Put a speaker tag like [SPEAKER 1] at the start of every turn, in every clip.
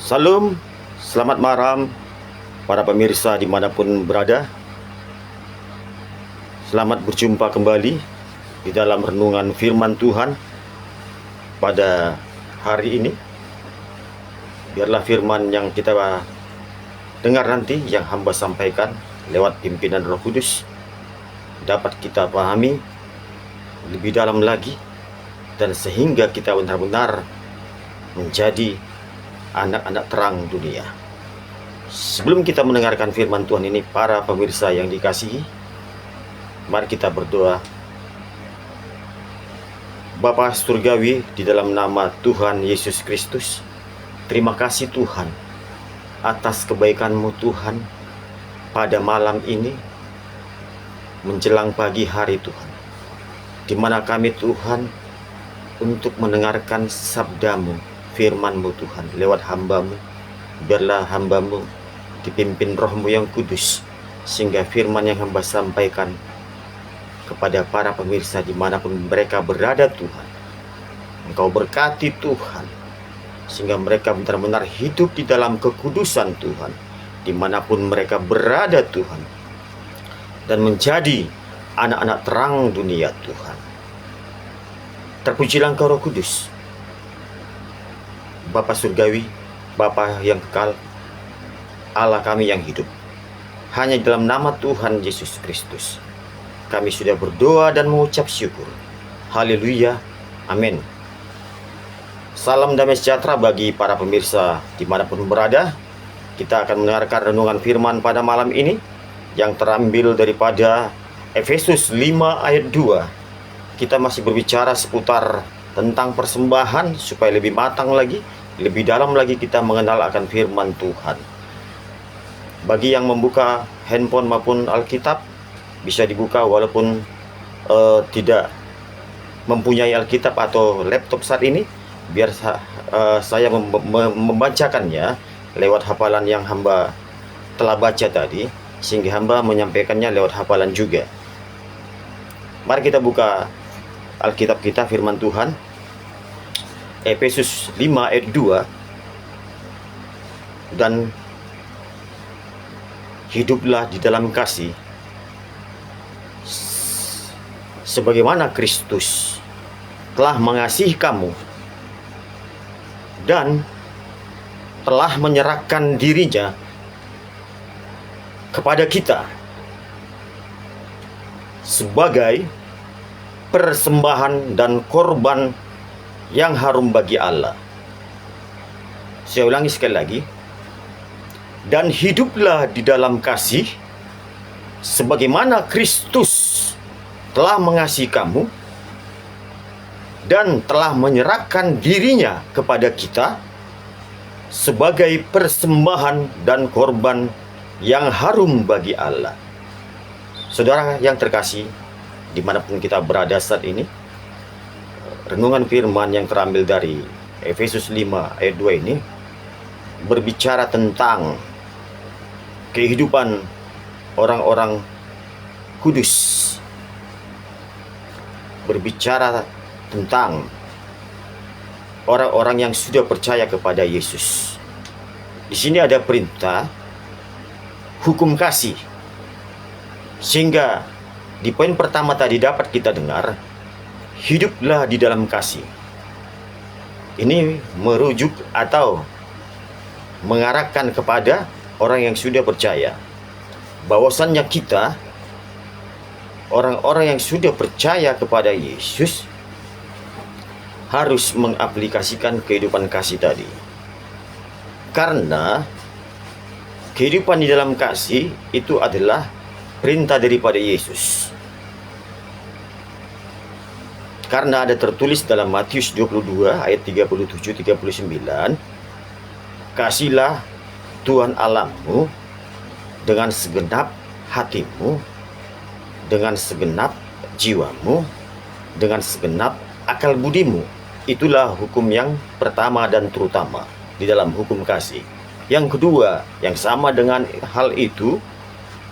[SPEAKER 1] Salam, selamat malam para pemirsa dimanapun berada. Selamat berjumpa kembali di dalam renungan firman Tuhan pada hari ini. Biarlah firman yang kita dengar nanti, yang hamba sampaikan lewat pimpinan Roh Kudus, dapat kita pahami lebih dalam lagi, dan sehingga kita benar-benar menjadi anak-anak terang dunia. Sebelum kita mendengarkan firman Tuhan ini, para pemirsa yang dikasihi, mari kita berdoa. Bapa Surgawi, di dalam nama Tuhan Yesus Kristus, terima kasih Tuhan atas kebaikan-Mu Tuhan pada malam ini menjelang pagi hari Tuhan, di mana kami Tuhan untuk mendengarkan sabda-Mu, firman-Mu Tuhan lewat hamba-Mu. Biarlah hamba-Mu dipimpin Roh-Mu yang kudus, sehingga firman yang hamba sampaikan kepada para pemirsa dimanapun mereka berada Tuhan, Engkau berkati Tuhan, sehingga mereka benar-benar hidup di dalam kekudusan Tuhan dimanapun mereka berada Tuhan, dan menjadi anak-anak terang dunia Tuhan. Terpujilah Engkau Roh Kudus, Bapa Surgawi, Bapa yang kekal, Allah kami yang hidup. Hanya dalam nama Tuhan Yesus Kristus kami sudah berdoa dan mengucap syukur. Haleluya, amin. Salam damai sejahtera bagi para pemirsa dimanapun berada. Kita akan mendengarkan renungan firman pada malam ini yang terambil daripada Efesus 5 ayat 2. Kita masih berbicara seputar tentang persembahan, supaya lebih matang lagi, lebih dalam lagi kita mengenal akan firman Tuhan. Bagi yang membuka handphone maupun Alkitab, bisa dibuka walaupun tidak mempunyai Alkitab atau laptop saat ini, biar saya membacakannya lewat hafalan yang hamba telah baca tadi, sehingga hamba menyampaikannya lewat hafalan juga. Mari kita buka Alkitab kita, firman Tuhan, Efesus 5 ayat 2. Dan hiduplah di dalam kasih, sebagaimana Kristus telah mengasihi kamu dan telah menyerahkan dirinya kepada kita sebagai persembahan dan korban yang harum bagi Allah. Saya ulangi sekali lagi. Dan hiduplah di dalam kasih, sebagaimana Kristus telah mengasihi kamu dan telah menyerahkan dirinya kepada kita sebagai persembahan dan korban yang harum bagi Allah. Saudara yang terkasih, dimanapun kita berada saat ini, renungan firman yang terambil dari Efesus 5 ayat 2 ini berbicara tentang kehidupan orang-orang kudus, berbicara tentang orang-orang yang sudah percaya kepada Yesus. Di sini ada perintah hukum kasih, sehingga di poin pertama tadi dapat kita dengar, hiduplah di dalam kasih. Ini merujuk atau mengarahkan kepada orang yang sudah percaya, bahwasannya kita orang-orang yang sudah percaya kepada Yesus harus mengaplikasikan kehidupan kasih tadi. Karena kehidupan di dalam kasih itu adalah perintah daripada Yesus. Karena ada tertulis dalam Matius 22 ayat 37-39, kasihlah Tuhan Allahmu dengan segenap hatimu, dengan segenap jiwamu, dengan segenap akal budimu. Itulah hukum yang pertama dan terutama di dalam hukum kasih. Yang kedua, yang sama dengan hal itu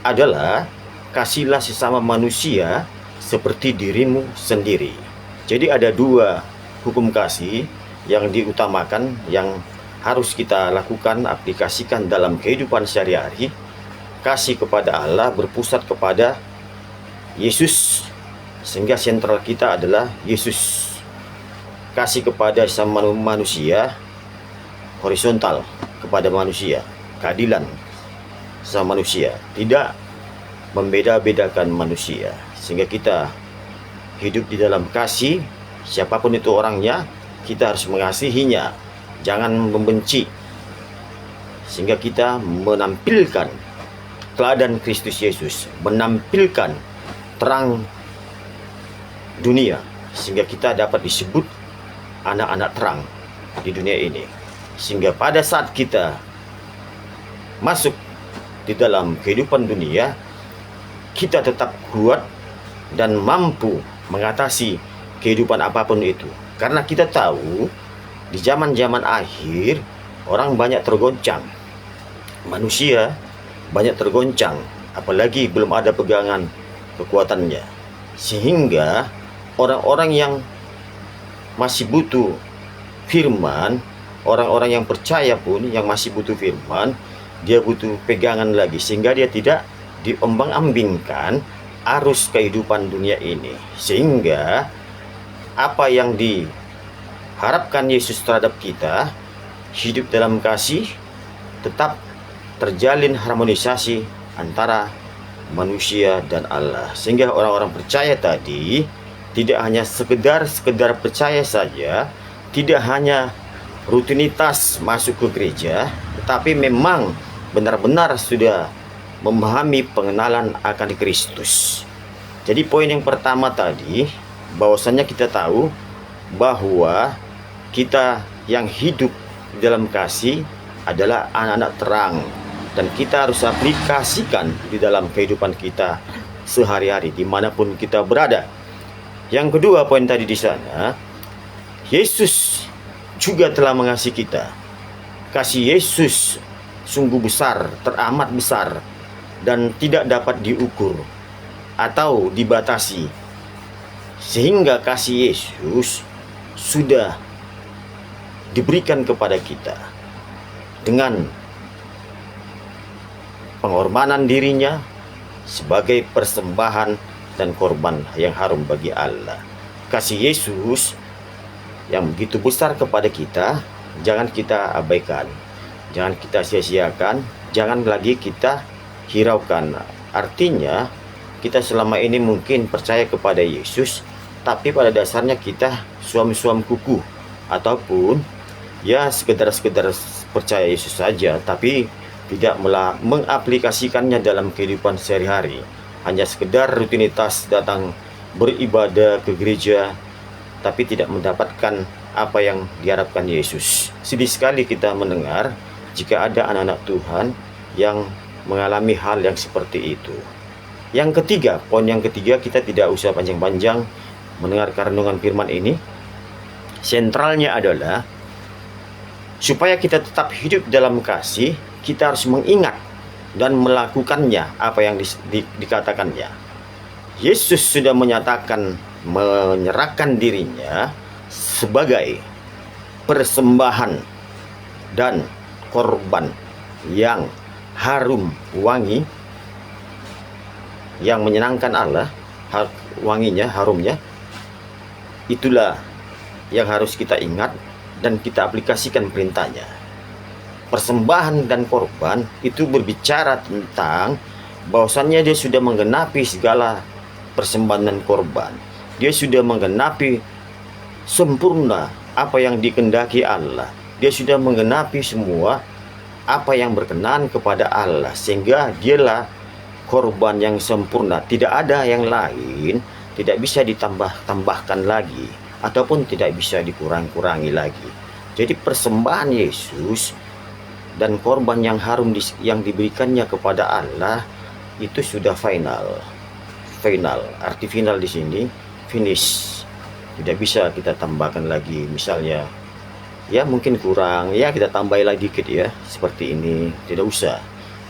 [SPEAKER 1] adalah kasihlah sesama manusia seperti dirimu sendiri. Jadi ada dua hukum kasih yang diutamakan, yang harus kita lakukan, aplikasikan dalam kehidupan sehari-hari. Kasih kepada Allah berpusat kepada Yesus, sehingga sentral kita adalah Yesus. Kasih kepada sama manusia, horizontal kepada manusia, keadilan sama manusia, tidak membeda-bedakan manusia, sehingga kita hidup di dalam kasih. Siapapun itu orangnya, kita harus mengasihinya, jangan membenci, sehingga kita menampilkan teladan Kristus Yesus, menampilkan terang dunia, sehingga kita dapat disebut anak-anak terang di dunia ini. Sehingga pada saat kita masuk di dalam kehidupan dunia, kita tetap kuat dan mampu mengatasi kehidupan apapun itu. Karena kita tahu di zaman-zaman akhir orang banyak tergoncang, manusia banyak tergoncang, apalagi belum ada pegangan kekuatannya. Sehingga orang-orang yang masih butuh firman, orang-orang yang percaya pun yang masih butuh firman, dia butuh pegangan lagi, sehingga dia tidak diombang-ambingkan arus kehidupan dunia ini. Sehingga apa yang diharapkan Yesus terhadap kita, hidup dalam kasih, tetap terjalin harmonisasi antara manusia dan Allah. Sehingga orang-orang percaya tadi tidak hanya sekedar percaya saja, tidak hanya rutinitas masuk ke gereja, tetapi memang benar-benar sudah memahami pengenalan akan Kristus. Jadi poin yang pertama tadi, bahwasannya kita tahu bahwa kita yang hidup dalam kasih adalah anak-anak terang, dan kita harus aplikasikan di dalam kehidupan kita sehari-hari dimanapun kita berada. Yang kedua poin tadi di sana, Yesus juga telah mengasihi kita. Kasih Yesus sungguh besar, teramat besar, dan tidak dapat diukur atau dibatasi. Sehingga kasih Yesus sudah diberikan kepada kita dengan pengorbanan dirinya sebagai persembahan dan korban yang harum bagi Allah. Kasih Yesus yang begitu besar kepada kita, jangan kita abaikan, jangan kita sia-siakan, jangan lagi kita hiraukan. Artinya kita selama ini mungkin percaya kepada Yesus, tapi pada dasarnya kita suam-suam kuku, ataupun ya sekedar percaya Yesus saja, tapi tidak mengaplikasikannya dalam kehidupan sehari-hari. Hanya sekedar rutinitas datang beribadah ke gereja, tapi tidak mendapatkan apa yang diharapkan Yesus. Sedih sekali kita mendengar jika ada anak-anak Tuhan yang mengalami hal yang seperti itu. Yang ketiga, poin yang ketiga, kita tidak usah panjang-panjang mendengar renungan firman ini. Sentralnya adalah supaya kita tetap hidup dalam kasih, kita harus mengingat dan melakukannya apa yang dikatakannya. Yesus sudah menyerahkan dirinya sebagai persembahan dan korban yang harum wangi, yang menyenangkan Allah, wanginya, harumnya. Itulah yang harus kita ingat dan kita aplikasikan perintahnya. Persembahan dan korban itu berbicara tentang bahwasannya dia sudah menggenapi segala persembahan dan korban. Dia sudah menggenapi sempurna apa yang dikehendaki Allah. Dia sudah menggenapi semua apa yang berkenan kepada Allah, sehingga dialah korban yang sempurna. Tidak ada yang lain, tidak bisa ditambah-tambahkan lagi, ataupun tidak bisa dikurang-kurangi lagi. Jadi persembahan Yesus dan korban yang harum yang diberikannya kepada Allah itu sudah final. Arti final di sini finish. Tidak bisa kita tambahkan lagi. Misalnya ya mungkin kurang, ya kita tambahin lagi dikit ya, seperti ini. Tidak usah.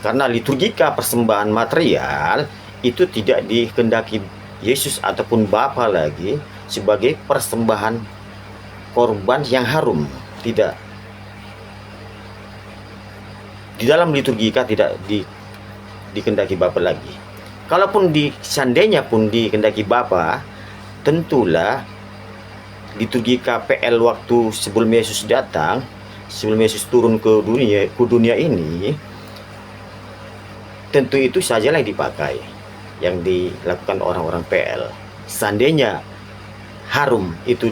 [SPEAKER 1] Karena liturgika persembahan material itu tidak dikehendaki Yesus ataupun Bapa lagi sebagai persembahan korban yang harum. Tidak. di dalam liturgika tidak dikendaki Bapa lagi. Kalaupun seandainya pun dikendaki Bapa, tentulah liturgika PL waktu sebelum Yesus datang, sebelum Yesus turun ke dunia ini, tentu itu sajalah yang dipakai, yang dilakukan orang-orang PL. Seandainya harum itu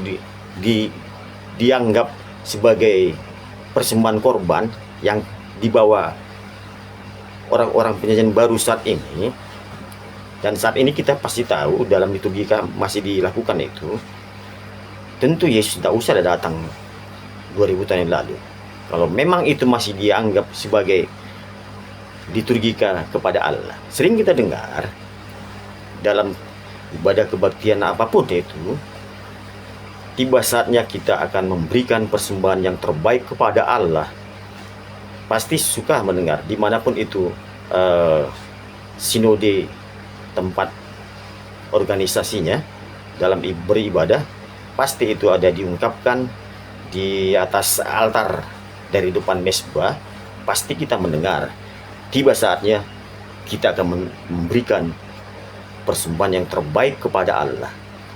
[SPEAKER 1] dianggap sebagai persembahan korban yang dibawa orang-orang penyajian baru saat ini, dan saat ini kita pasti tahu dalam liturgika masih dilakukan itu, tentu Yesus tidak usah datang 2000 tahun yang lalu. Kalau memang itu masih dianggap sebagai liturgika kepada Allah. Sering kita dengar dalam ibadah kebaktian apapun itu, tiba saatnya kita akan memberikan persembahan yang terbaik kepada Allah. Pasti suka mendengar dimanapun itu sinode tempat organisasinya dalam beribadah, pasti itu ada diungkapkan di atas altar dari depan mezbah. Pasti kita mendengar tiba saatnya kita akan memberikan persembahan yang terbaik kepada Allah.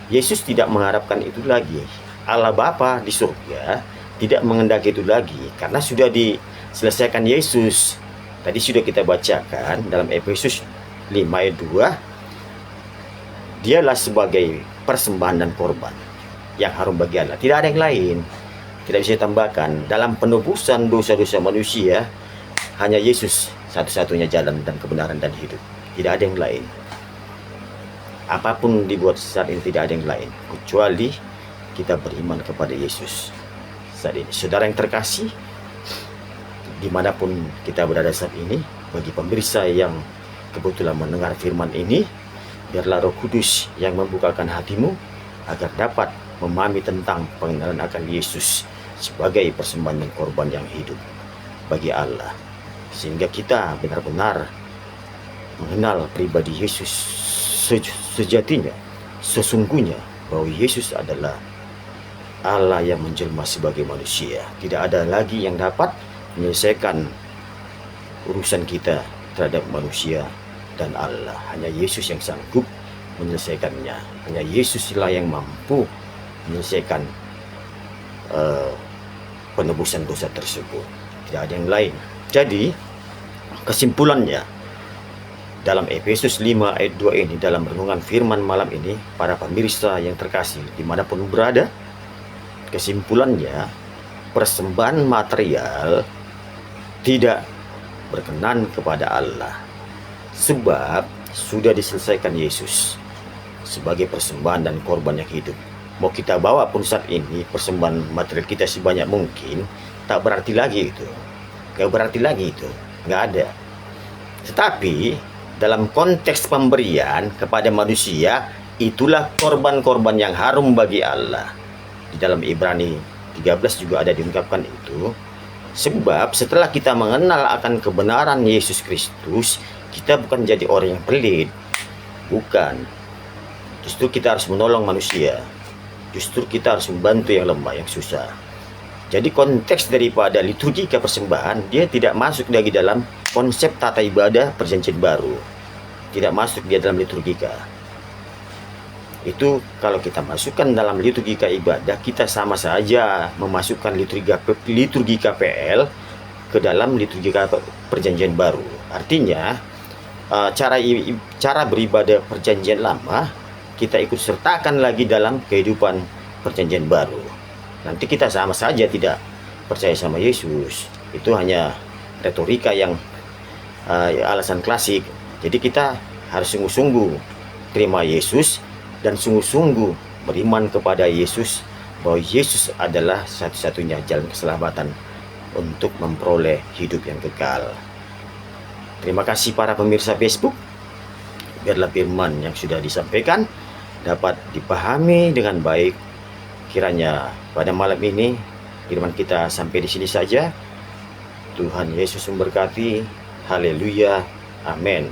[SPEAKER 1] Yesus tidak mengharapkan itu lagi. Allah Bapa di surga tidak mengendaki itu lagi, karena sudah diselesaikan Yesus. Tadi sudah kita bacakan dalam Efesus 5 ayat 2, Dialah sebagai persembahan dan korban yang harum bagi Allah. Tidak ada yang lain. Tidak bisa ditambahkan. Dalam penebusan dosa-dosa manusia, hanya Yesus satu-satunya jalan dan kebenaran dan hidup. Tidak ada yang lain. Apapun dibuat saat ini tidak ada yang lain, kecuali kita beriman kepada Yesus saat ini. Saudara yang terkasih, dimanapun kita berada saat ini, bagi pemirsa yang kebetulan mendengar firman ini, biarlah Roh Kudus yang membukakan hatimu agar dapat memahami tentang pengenalan akan Yesus sebagai persembahan dan korban yang hidup bagi Allah, sehingga kita benar-benar mengenal pribadi Yesus sejatinya, sesungguhnya, bahwa Yesus adalah Allah yang menjelma sebagai manusia. Tidak ada lagi yang dapat menyelesaikan urusan kita terhadap manusia dan Allah. Hanya Yesus yang sanggup menyelesaikannya. Hanya Yesuslah yang mampu menyelesaikan penebusan dosa tersebut. Tidak ada yang lain. Jadi kesimpulannya, dalam Efesus 5 ayat 2 ini, dalam renungan firman malam ini, para pemirsa yang terkasih dimanapun berada, kesimpulannya, persembahan material tidak berkenan kepada Allah, sebab sudah diselesaikan Yesus sebagai persembahan dan korban yang hidup. Mau kita bawa pun saat ini persembahan material kita sebanyak mungkin, tak berarti lagi itu. Gak berarti lagi itu. Gak ada. Tetapi dalam konteks pemberian kepada manusia, itulah korban-korban yang harum bagi Allah. Di dalam Ibrani 13 juga ada diungkapkan itu. Sebab setelah kita mengenal akan kebenaran Yesus Kristus, kita bukan jadi orang yang pelit. Bukan. Justru kita harus menolong manusia. Justru kita harus membantu yang lemah, yang susah. Jadi konteks daripada liturgika persembahan, dia tidak masuk lagi dalam konsep tata ibadah perjanjian baru. Tidak masuk dia dalam liturgika. Itu kalau kita masukkan dalam liturgika ibadah, kita sama saja memasukkan liturgika PL ke dalam liturgika perjanjian baru. Artinya cara beribadah perjanjian lama kita ikut sertakan lagi dalam kehidupan perjanjian baru. Nanti kita sama saja tidak percaya sama Yesus. Itu hanya retorika yang alasan klasik. Jadi kita harus sungguh-sungguh terima Yesus dan sungguh-sungguh beriman kepada Yesus, bahwa Yesus adalah satu-satunya jalan keselamatan untuk memperoleh hidup yang kekal. Terima kasih para pemirsa Facebook. Biarlah firman yang sudah disampaikan dapat dipahami dengan baik. Kiranya pada malam ini firman kita sampai di sini saja. Tuhan Yesus memberkati. Haleluya. Amin.